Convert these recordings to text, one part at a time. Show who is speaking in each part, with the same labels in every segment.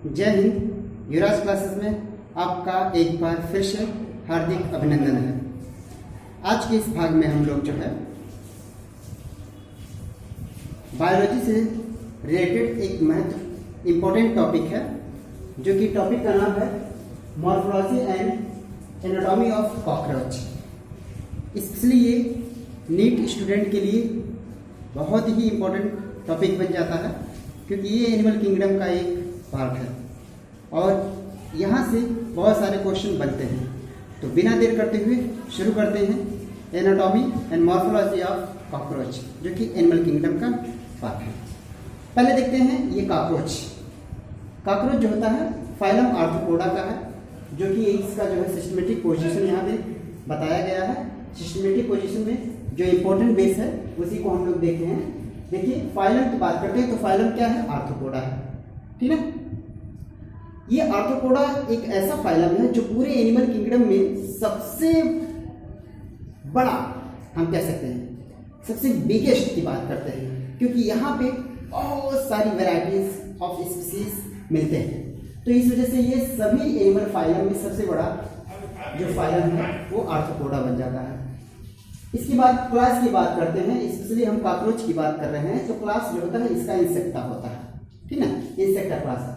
Speaker 1: जय हिंद। युवराज क्लासेस में आपका एक बार फिर से हार्दिक अभिनंदन है। आज के इस भाग में हम लोग जो है बायोलॉजी से रिलेटेड एक इम्पोर्टेंट टॉपिक है, जो कि टॉपिक का नाम है morphology and anatomy of cockroach. इसलिए ये नीट स्टूडेंट के लिए बहुत ही इम्पोर्टेंट टॉपिक बन जाता है, क्योंकि ये एनिमल किंगडम का एक पार्ट है और यहाँ से बहुत सारे क्वेश्चन बनते हैं। तो बिना देर करते हुए शुरू करते हैं anatomy and morphology of cockroach, जो कि एनिमल किंगडम का पार्ट है। पहले देखते हैं ये कॉकरोच। कॉकरोच जो होता है फाइलम आर्थ्रोपोडा का है, जो कि इसका जो है सिस्टमेटिक पोजीशन यहाँ पे बताया गया है। सिस्टमेटिक पोजीशन में जो इम्पोर्टेंट बेस है उसी को हम लोग देखते हैं। देखिए फाइलम की बात करते हैं तो फाइलम क्या है? आर्थ्रोपोडा है, ठीक है। ये आर्थ्रोपोडा एक ऐसा फाइलम है जो पूरे एनिमल किंगडम में सबसे बड़ा, हम कह सकते हैं सबसे बिगेस्ट की बात करते हैं, क्योंकि यहाँ पे बहुत सारी वैरायटीज ऑफ स्पीसीज मिलते हैं। तो इस वजह से ये सभी एनिमल फाइलम में सबसे बड़ा जो फाइलम है वो आर्थ्रोपोडा बन जाता है। इसके बाद क्लास की बात करते हैं, स्पेशली हम कॉकरोच की बात कर रहे हैं। तो क्लास जो होता है इसका इंसेक्टा होता है, ठीक है, इंसेक्टा क्लास।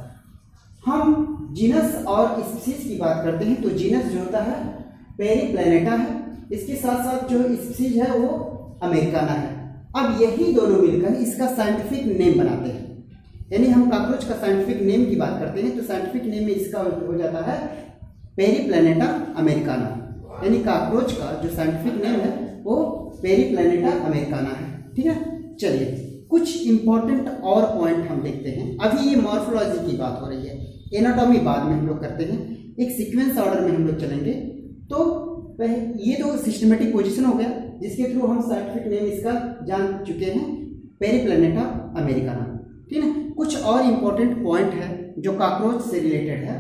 Speaker 1: हम जीनस और स्पीसीज की बात करते हैं तो जीनस जो होता है पेरिप्लैनेटा है, इसके साथ साथ जो स्पीसीज है वो अमेरिकाना है। अब यही दोनों मिलकर इसका साइंटिफिक नेम बनाते हैं। यानी हम कॉकरोच का साइंटिफिक नेम की बात करते हैं तो साइंटिफिक नेम में इसका हो जाता है पेरिप्लैनेटा अमेरिकाना। यानी कॉकरोच का जो साइंटिफिक नेम है वो पेरिप्लैनेटा अमेरिकाना है, ठीक है। चलिए कुछ इंपॉर्टेंट और पॉइंट हम देखते हैं। अभी ये मॉर्फोलॉजी की बात हो रही है, एनाटॉमी बाद में हम लोग करते हैं। एक सीक्वेंस ऑर्डर में हम लोग चलेंगे। तो ये तो सिस्टमेटिक पोजीशन हो गया, जिसके थ्रू हम साइंटिफिक नेम इसका जान चुके हैं, पेरिप्लैनेटा अमेरिकाना, ठीक है। कुछ और इम्पोर्टेंट पॉइंट है जो कॉकरोच से रिलेटेड है,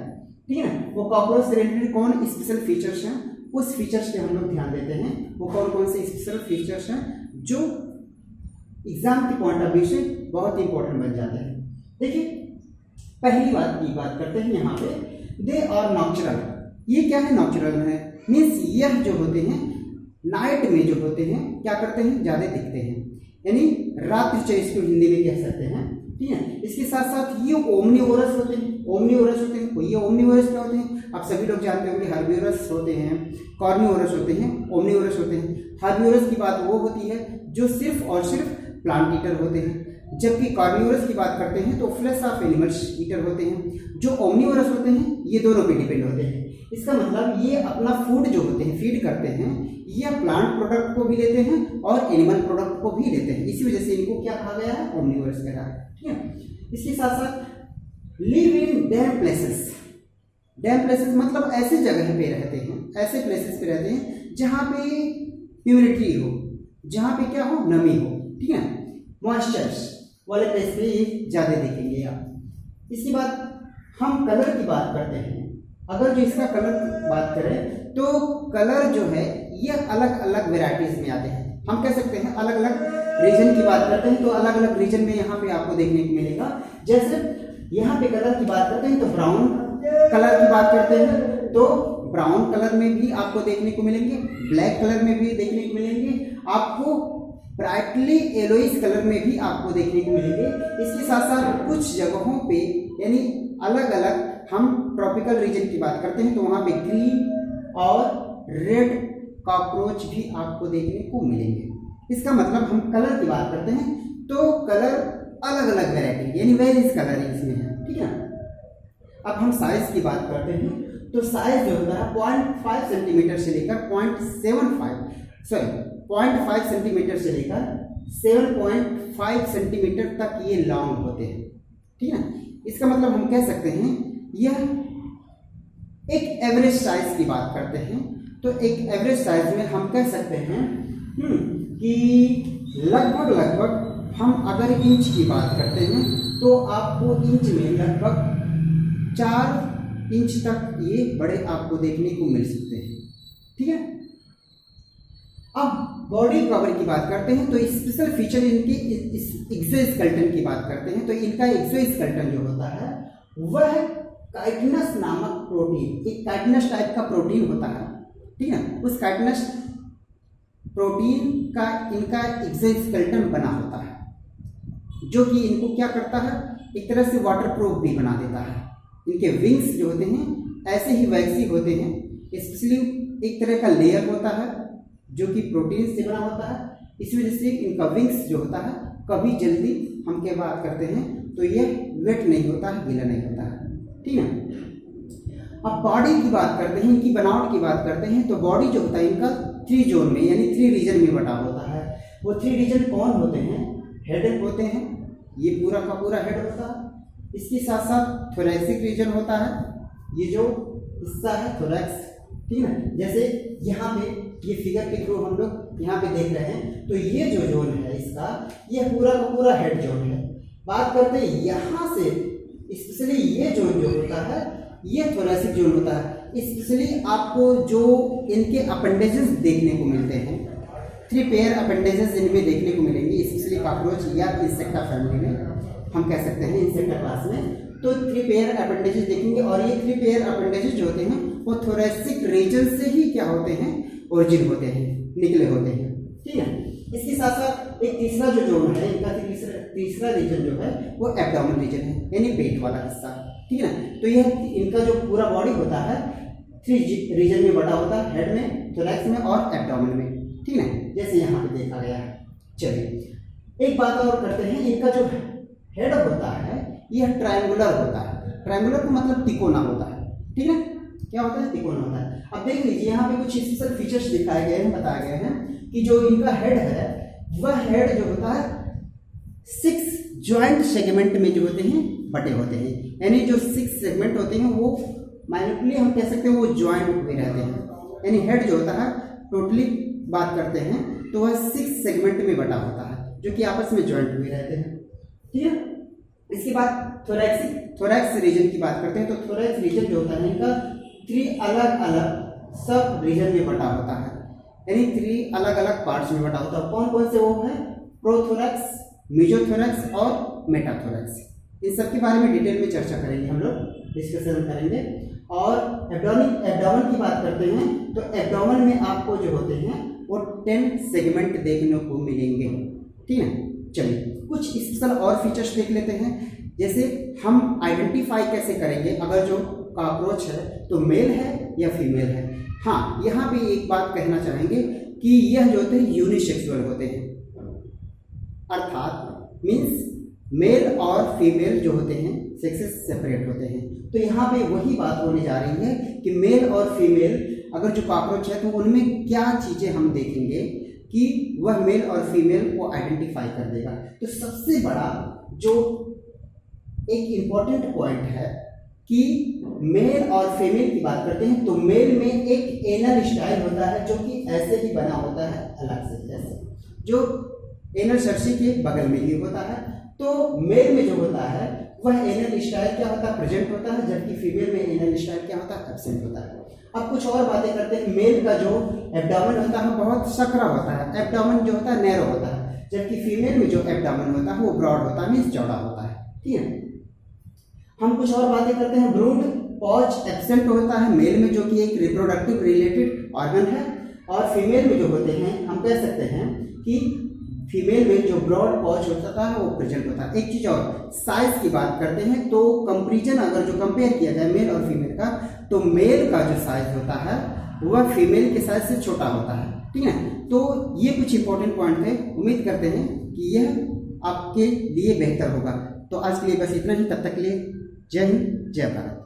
Speaker 1: ठीक है। वो कॉकरोच से रिलेटेड कौन स्पेशल फीचर्स हैं, उस फीचर्स पे हम लोग ध्यान देते हैं। वो कौन कौन से स्पेशल फीचर्स हैं जो एग्जाम के पॉइंट ऑफ व्यू से बहुत इंपॉर्टेंट बन जाते हैं। देखिए पहली बात की बात करते हैं यहाँ पे, दे आर नॉक्चरल। ये क्या है? नॉक्चरल है, मीन्स यह जो होते हैं नाइट में जो होते हैं क्या करते हैं? ज़्यादा दिखते हैं, यानी रात्रि चय इसको हिंदी में कह सकते हैं, ठीक है। इसके साथ साथ ये ओमनिवोरस होते हैं। ओमनिवोरस होते हैं, ये ओमनिवोरस क्या होते हैं? आप सभी लोग जानते होंगे हर्बिवोरस होते हैं, कॉर्निवोरस होते हैं, ओमनिवोरस होते हैं। हर्बिवोरस की बात वो होती है जो सिर्फ और सिर्फ प्लांट ईटर होते हैं, जबकि कार्निवोरस की बात करते हैं तो फ्लैश ऑफ एनिमल्स ईटर होते हैं। जो ओमनिवोरस होते हैं ये दोनों पे डिपेंड होते हैं। इसका मतलब ये अपना फूड जो होते हैं फीड करते हैं, ये प्लांट प्रोडक्ट को भी लेते हैं और एनिमल प्रोडक्ट को भी लेते हैं। इसी वजह से इनको क्या कहा गया है? ओमनिवोरस कहा है, ठीक है। इसके साथ साथ live in dam places. Dam places मतलब ऐसे जगह पे रहते हैं, ऐसे प्लेसेस पे रहते हैं जहाँ पे ह्यूमिडिटी हो, जहाँ पे क्या हो? नमी हो, ठीक है। मॉइस्चर्स वाले प्लेस पे ये ज़्यादा देखेंगे आप। इसके बाद हम कलर की बात करते हैं। अगर जो इसका कलर की बात करें तो कलर जो है ये अलग अलग वेराइटीज में आते हैं। हम कह सकते हैं अलग अलग रीजन की बात करते हैं तो अलग अलग रीजन में यहाँ पे आपको देखने को मिलेगा। जैसे यहाँ पे कलर की बात करते हैं तो ब्राउन कलर की बात करते हैं तो ब्राउन कलर में भी आपको देखने को मिलेंगे, ब्लैक कलर में भी देखने को मिलेंगे, आपको ब्राइटली येलोइश कलर में भी आपको देखने को मिलेंगे। इसके साथ साथ कुछ जगहों पे यानी अलग अलग हम ट्रॉपिकल रीजन की बात करते हैं तो वहाँ पे ग्रीन और रेड कॉकरोच भी आपको देखने को मिलेंगे। इसका मतलब हम कलर की बात करते हैं तो कलर अलग अलग वैरायटी यानी वेरियस कलर इसमें है, ठीक है। अब हम साइज की बात करते हैं तो साइज जो होता है 0.5 सेंटीमीटर से लेकर 0.5 सेंटीमीटर से लेकर 7.5 सेंटीमीटर तक ये लॉन्ग होते हैं, ठीक है। इसका मतलब हम कह सकते हैं यह एक एवरेज साइज की बात करते हैं तो एक एवरेज साइज में हम कह सकते हैं कि लगभग हम अगर इंच की बात करते हैं तो आपको इंच में लगभग 4 इंच तक ये बड़े आपको देखने को मिल सकते हैं, ठीक है। अब बॉडी कवर की बात करते हैं तो स्पेशल फीचर इनकी एक्सोस्केलेटन की बात करते हैं तो इनका एक्सोस्केलेटन जो होता है वह काइटिनस नामक प्रोटीन, एक काइटिनस टाइप का प्रोटीन होता है, ठीक है, उस काइटिनस प्रोटीन का इनका एक्सोस्केलेटन बना होता है, जो कि इनको क्या करता है, एक तरह से वाटरप्रूफ भी बना देता है। इनके विंग्स जो होते हैं ऐसे ही वैक्सी होते हैं, स्पेशली एक तरह का लेयर होता है जो कि प्रोटीन से बना होता है। इस वजह से इनका विंग्स जो होता है कभी जल्दी हम क्या बात करते हैं तो ये वेट नहीं होता है, गीला नहीं होता है, ठीक है। अब बॉडी की बात करते हैं, इनकी बनावट की बात करते हैं, तो बॉडी जो होता है इनका 3 जोन में यानी 3 रीजन में बटा होता है। वो 3 रीजन कौन होते हैं? हेड होते हैं, ये पूरा का पूरा हेड होता है, इसके साथ साथ थोरैसिक रीजन होता है, ये जो हिस्सा है थोरैक्स, ठीक है। जैसे यहाँ पे ये फिगर के थ्रू हम लोग यहाँ पे देख रहे हैं, तो ये जो जोन है इसका, ये पूरा का पूरा हेड जोन है। बात करते हैं यहाँ से, स्पेशली ये जोन जो होता है ये थोरैसिक जोन होता है। स्पेशली आपको जो इनके अपेंडेजेस देखने को मिलते हैं, 3 पेयर अपेंडेजेस इनमें देखने को मिलेंगे, स्पेशली कॉकरोच या इंसेक्टा फैमिली में हम कह सकते हैं, इंसेक्टा क्लास में, तो 3 पेयर अपेंडेजेस देखेंगे। और ये 3 पेयर अपेंडेजेस जो होते हैं वो थोरैसिक रीजन से ही क्या होते हैं, ओरिजिन होते हैं, निकले होते हैं, ठीक है। इसके साथ साथ एक तीसरा जो जोन है इनका, तीसरा रीजन जो है वो एब्डोमेन रीजन है, यानी पेट वाला हिस्सा, ठीक है ना। तो यह इनका जो पूरा बॉडी होता है 3 रीजन में बटा होता है, हेड में, थोरैक्स में और एब्डोमेन में, ठीक है, जैसे यहाँ पे देखा गया है। चलिए एक बात और करते हैं, इनका जो हेड होता है यह ट्रायंगुलर होता है। ट्रायंगुलर का मतलब तिकोना होता है, ठीक है, क्या होता है, तिकोना होता है। अब देख लीजिए यहाँ पे कुछ स्पेशल फीचर्स दिखाए गए हैं, बताए गए हैं कि जो इनका हेड है वह हेड जो होता है 6 ज्वाइंट सेगमेंट में जो होते हैं बटे होते हैं, यानी जो 6 सेगमेंट होते हैं वो माइन्यूटली हम कह सकते हैं वो ज्वाइंट हुए रहते हैं। यानी हेड जो होता है टोटली बात करते हैं तो वह 6 सेगमेंट में बटा होता है, जो कि आपस में ज्वाइंट हुए रहते हैं, ठीक है। इसके बाद थोरैक्स रीजन की बात करते हैं, तो थोरैक्स रीजन जो होता है इनका 3 अलग अलग सब रीजन में बटा होता है, यानी 3 अलग अलग पार्ट्स में बटा होता है। कौन कौन से वो है? प्रोथोरैक्स, मेसोथोरैक्स और मेटाथोरैक्स। इन सब के बारे में डिटेल में चर्चा करेंगे, हम लोग डिस्कशन करेंगे। और एब्डोमेन की बात करते हैं, तो एब्डोमेन में आपको जो होते हैं वो 10 सेगमेंट देखने को मिलेंगे, ठीक है। चलिए कुछ स्पेशल और फीचर्स देख लेते हैं, जैसे हम आइडेंटिफाई कैसे करेंगे अगर जो कॉकरोच है तो मेल है या फीमेल है। हाँ, यहाँ पे एक बात कहना चाहेंगे कि यह जो होते हैं यूनिसेक्सुअल होते हैं, अर्थात मीन्स मेल और फीमेल जो होते हैं सेक्सेस सेपरेट होते हैं। तो यहाँ पे वही बात होने जा रही है कि मेल और फीमेल अगर जो कॉकरोच है तो उनमें क्या चीज़ें हम देखेंगे कि वह मेल और फीमेल को आइडेंटिफाई कर देगा। तो सबसे बड़ा जो एक इम्पॉर्टेंट पॉइंट है कि मेल और फीमेल की बात करते हैं, तो मेल में एक एनल स्टाइल होता है जो कि ऐसे ही बना होता है अलग से, जैसे जो एनल सर्सी के बगल में ही होता है। तो मेल में जो होता है वह एनल स्टाइल क्या होता है, प्रेजेंट होता है, जबकि फीमेल में एनल स्टाइल क्या होता है, एब्सेंट होता है। अब कुछ और बातें करते हैं। मेल का जो एब्डोमेन होता है बहुत सकरा होता है, एब्डोमेन जो होता है नैरो होता है, जबकि फीमेल में जो एब्डोमेन होता है वो ब्रॉड होता है, मीन्स चौड़ा होता है, ठीक है। हम कुछ और बातें करते हैं। ब्रूड पॉज एब्सेंट होता है मेल में, जो कि एक रिप्रोडक्टिव रिलेटेड ऑर्गन है, और फीमेल में जो होते हैं हम कह सकते हैं कि फीमेल में जो ब्रॉड पॉज होता है वो प्रेजेंट होता है। एक चीज और, साइज की बात करते हैं, तो कंपेरिजन अगर जो कंपेयर किया जाए मेल और फीमेल का, तो मेल का जो साइज होता है वह फीमेल के साइज से छोटा होता है, ठीक है। तो ये कुछ इंपॉर्टेंट पॉइंट है, उम्मीद करते हैं कि यह आपके लिए बेहतर होगा। तो आज के लिए बस इतना ही, तब तक के लिए जय हिंद, जय भारत।